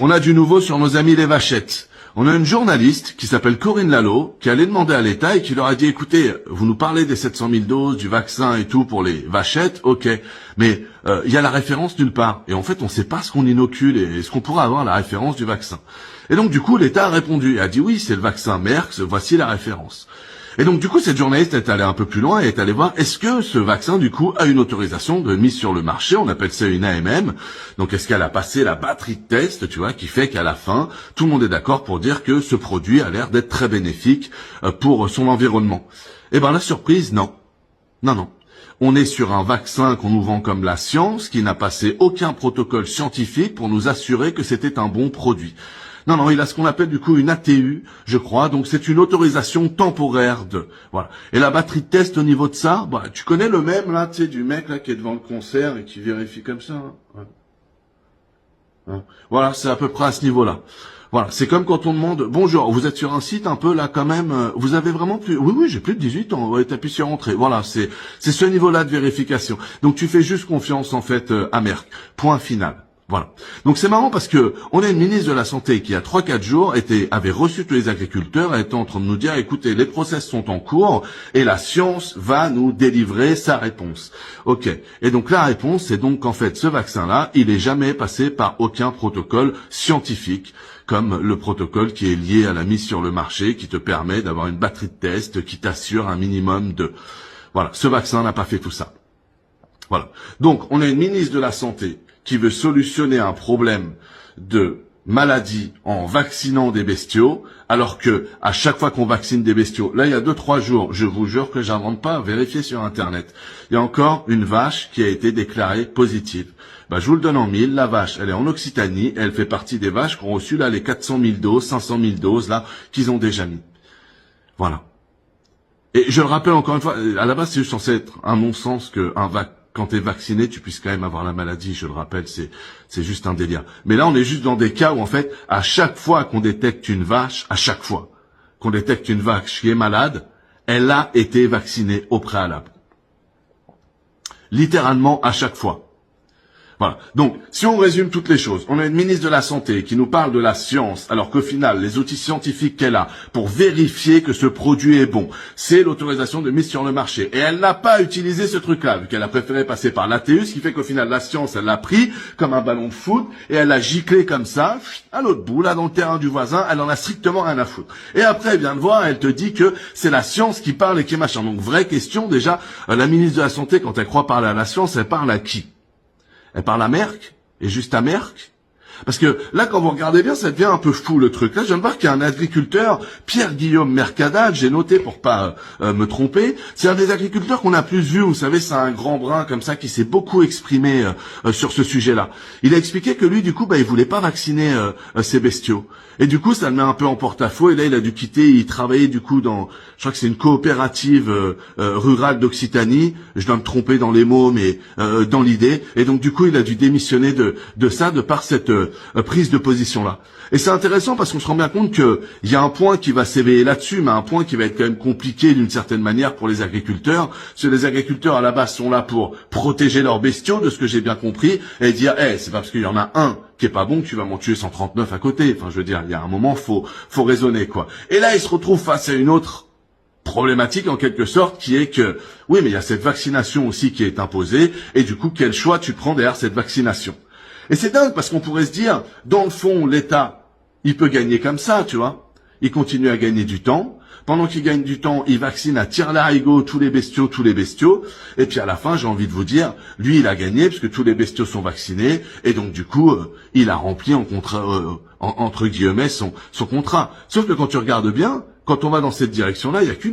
On a du nouveau sur nos amis les vachettes. On a une journaliste qui s'appelle Corinne Lalo, qui allait demander à l'État et qui leur a dit, écoutez, vous nous parlez des 700 000 doses, du vaccin et tout pour les vachettes, ok, mais il y a la référence nulle part. Et en fait, on ne sait pas ce qu'on inocule et est-ce qu'on pourra avoir la référence du vaccin. Et donc, du coup, l'État a répondu, a dit, oui, c'est le vaccin Merck, voici la référence. Et donc, du coup, cette journaliste est allée un peu plus loin et est allée voir, est-ce que ce vaccin, du coup, a une autorisation de mise sur le marché? On appelle ça une AMM. Donc, est-ce qu'elle a passé la batterie de test, tu vois, qui fait qu'à la fin, tout le monde est d'accord pour dire que ce produit a l'air d'être très bénéfique pour son environnement? Eh ben, la surprise, non. Non. On est sur un vaccin qu'on nous vend comme la science, qui n'a passé aucun protocole scientifique pour nous assurer que c'était un bon produit. Non, il a ce qu'on appelle du coup une ATU, je crois, donc c'est une autorisation temporaire de... Voilà. Et la batterie de test au niveau de ça, bah, tu connais le même, là, tu sais, du mec là qui est devant le concert et qui vérifie comme ça. Hein. Voilà, c'est à peu près à ce niveau-là. Voilà, c'est comme quand on demande, bonjour, vous êtes sur un site un peu là quand même, vous avez vraiment plus... Oui, j'ai plus de 18 ans, ouais, t'appuies sur entrée. Voilà, c'est ce niveau-là de vérification. Donc tu fais juste confiance en fait à Merck. Point final. Voilà. Donc c'est marrant parce que on a une ministre de la Santé qui, il y a 3-4 jours, avait reçu tous les agriculteurs et était en train de nous dire, écoutez, les process sont en cours et la science va nous délivrer sa réponse. Ok. Et donc la réponse, c'est donc qu'en fait, ce vaccin-là, il est jamais passé par aucun protocole scientifique, comme le protocole qui est lié à la mise sur le marché, qui te permet d'avoir une batterie de test, qui t'assure un minimum de... Voilà. Ce vaccin n'a pas fait tout ça. Voilà. Donc, on a une ministre de la Santé qui veut solutionner un problème de maladie en vaccinant des bestiaux, alors que à chaque fois qu'on vaccine des bestiaux, là il y a 2-3 jours, je vous jure que j'invente pas, vérifiez sur internet, il y a encore une vache qui a été déclarée positive. Bah, je vous le donne en mille, la vache, elle est en Occitanie, elle fait partie des vaches qui ont reçu là les 400 000 doses, 500 000 doses là, qu'ils ont déjà mis. Voilà. Et je le rappelle encore une fois, à la base c'est juste censé être un non-sens que quand tu es vacciné, tu puisses quand même avoir la maladie, je le rappelle, c'est juste un délire. Mais là, on est juste dans des cas où, en fait, à chaque fois qu'on détecte une vache, qui est malade, elle a été vaccinée au préalable. Littéralement, à chaque fois. Voilà. Donc, si on résume toutes les choses, on a une ministre de la Santé qui nous parle de la science, alors qu'au final, les outils scientifiques qu'elle a pour vérifier que ce produit est bon, c'est l'autorisation de mise sur le marché. Et elle n'a pas utilisé ce truc-là, vu qu'elle a préféré passer par l'ATU, ce qui fait qu'au final, la science, elle l'a pris comme un ballon de foot, et elle l'a giclé comme ça, à l'autre bout, là, dans le terrain du voisin, elle en a strictement rien à foutre. Et après, elle vient de voir, elle te dit que c'est la science qui parle et qui est machin. Donc, vraie question, déjà, la ministre de la Santé, quand elle croit parler à la science, elle parle à qui? Elle parle à Merck, et juste à Merck. Parce que là, quand vous regardez bien, ça devient un peu fou le truc. Là, je viens de voir qu'il y a un agriculteur, Pierre-Guillaume Mercadal, j'ai noté pour pas me tromper. C'est un des agriculteurs qu'on a plus vu. Vous savez, c'est un grand brun comme ça qui s'est beaucoup exprimé sur ce sujet-là. Il a expliqué que lui, du coup, il voulait pas vacciner ses bestiaux. Et du coup, ça le met un peu en porte-à-faux. Et là, il a dû quitter. Il travaillait du coup dans, je crois que c'est une coopérative rurale d'Occitanie. Je dois me tromper dans les mots, mais dans l'idée. Et donc, du coup, il a dû démissionner de ça, de par cette prise de position là. Et c'est intéressant parce qu'on se rend bien compte que il y a un point qui va s'éveiller là-dessus, mais un point qui va être quand même compliqué d'une certaine manière pour les agriculteurs. Parce que les agriculteurs à la base sont là pour protéger leurs bestiaux, de ce que j'ai bien compris, et dire, c'est pas parce qu'il y en a un qui est pas bon que tu vas m'en tuer 139 à côté. Enfin, je veux dire, il y a un moment, faut raisonner, quoi. Et là, ils se retrouvent face à une autre problématique en quelque sorte, qui est que, oui, mais il y a cette vaccination aussi qui est imposée, et du coup, quel choix tu prends derrière cette vaccination? Et c'est dingue parce qu'on pourrait se dire, dans le fond, l'État, il peut gagner comme ça, tu vois. Il continue à gagner du temps. Pendant qu'il gagne du temps, il vaccine à tire-larigot tous les bestiaux. Et puis à la fin, j'ai envie de vous dire, lui, il a gagné parce que tous les bestiaux sont vaccinés. Et donc, du coup, il a rempli entre guillemets son contrat. Sauf que quand tu regardes bien, quand on va dans cette direction-là, il n'y a qu'une